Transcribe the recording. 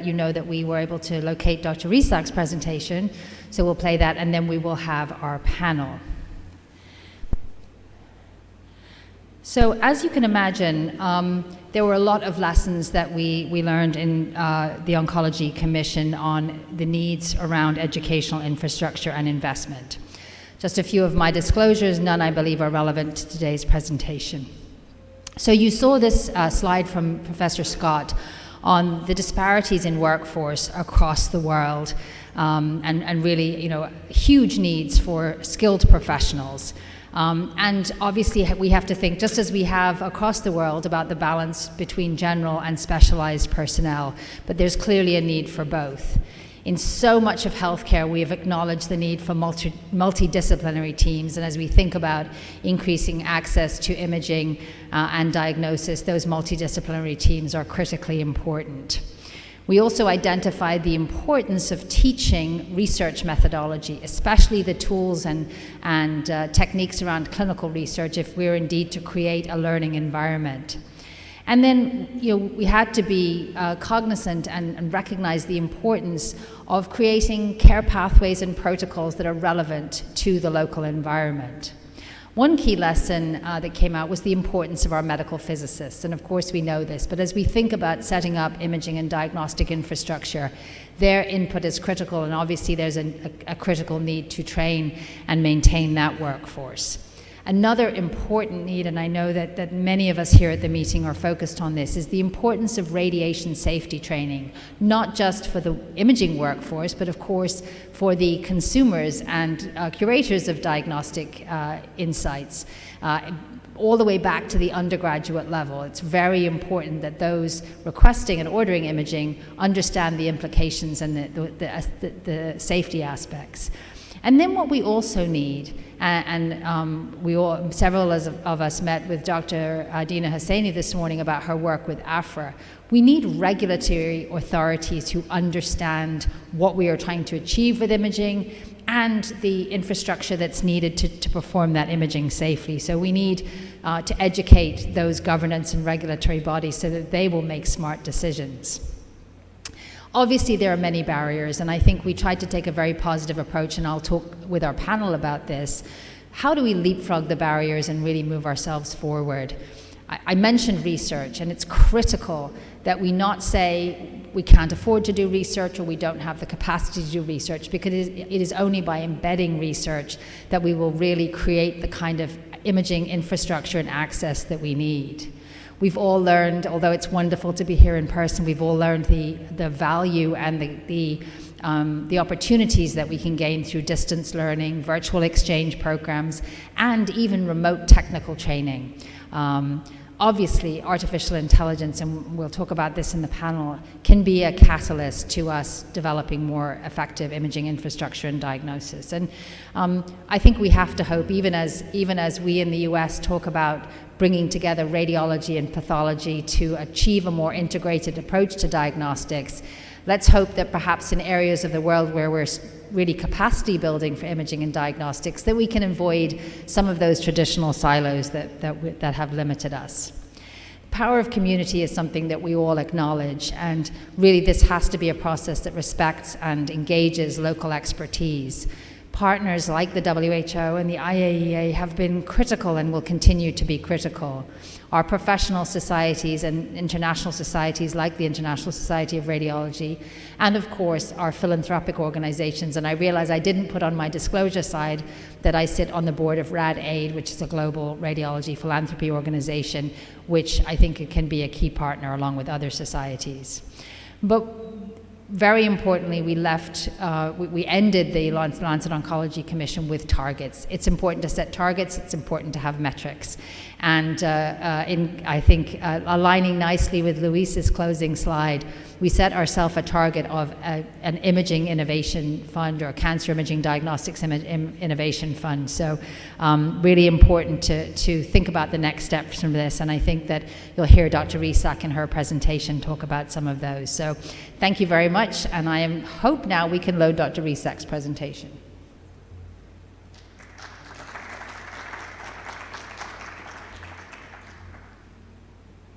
you know that we were able to locate Dr. Risak's presentation, so we'll play that, and then we will have our panel. So as you can imagine, there were a lot of lessons that we learned in the Oncology Commission on the needs around educational infrastructure and investment. Just a few of my disclosures, none I believe are relevant to today's presentation. So you saw this slide from Professor Scott on the disparities in workforce across the world, and really, you know, huge needs for skilled professionals. And obviously we have to think, just as we have across the world, about the balance between general and specialized personnel, but there's clearly a need for both. In so much of healthcare, we have acknowledged the need for multidisciplinary teams, and as we think about increasing access to imaging and diagnosis, those multidisciplinary teams are critically important. We also identified the importance of teaching research methodology, especially the tools and techniques around clinical research, if we're indeed to create a learning environment. And then, you know, we had to be cognizant and recognize the importance of creating care pathways and protocols that are relevant to the local environment. One key lesson that came out was the importance of our medical physicists, and of course we know this, but as we think about setting up imaging and diagnostic infrastructure, their input is critical, and obviously there's a critical need to train and maintain that workforce. Another important need, and I know that many of us here at the meeting are focused on this, is the importance of radiation safety training, not just for the imaging workforce, but of course for the consumers and curators of diagnostic insights, all the way back to the undergraduate level. It's very important that those requesting and ordering imaging understand the implications and the safety aspects. And then what we also need, several of us met with Dr. Dina Hosseini this morning about her work with AFRA. We need regulatory authorities who understand what we are trying to achieve with imaging and the infrastructure that's needed to perform that imaging safely. So we need to educate those governance and regulatory bodies so that they will make smart decisions. Obviously, there are many barriers, and I think we tried to take a very positive approach, and I'll talk with our panel about this. How do we leapfrog the barriers and really move ourselves forward? I mentioned research, and it's critical that we not say we can't afford to do research or we don't have the capacity to do research, because it is only by embedding research that we will really create the kind of imaging infrastructure and access that we need. We've all learned, although it's wonderful to be here in person, we've all learned the value and the opportunities that we can gain through distance learning, virtual exchange programs, and even remote technical training. Obviously, artificial intelligence, and we'll talk about this in the panel, can be a catalyst to us developing more effective imaging infrastructure and diagnosis. And I think we have to hope, even as we in the US talk about bringing together radiology and pathology to achieve a more integrated approach to diagnostics, let's hope that perhaps in areas of the world where we're really capacity building for imaging and diagnostics, that we can avoid some of those traditional silos that have limited us. The power of community is something that we all acknowledge, and really this has to be a process that respects and engages local expertise. Partners like the WHO and the IAEA have been critical and will continue to be critical. Our professional societies and international societies like the International Society of Radiology, and of course our philanthropic organizations. And I realize I didn't put on my disclosure side that I sit on the board of RAD-AID, which is a global radiology philanthropy organization, which I think can be a key partner along with other societies. But very importantly, we ended the Lancet Oncology Commission with targets. It's important to set targets, it's important to have metrics. And I think aligning nicely with Luis's closing slide, we set ourselves a target of an imaging innovation fund, or a cancer imaging diagnostics innovation fund. So really important to think about the next steps from this, and I think that you'll hear Dr. Risak in her presentation talk about some of those. So thank you very much, and I hope now we can load Dr. Risak's presentation.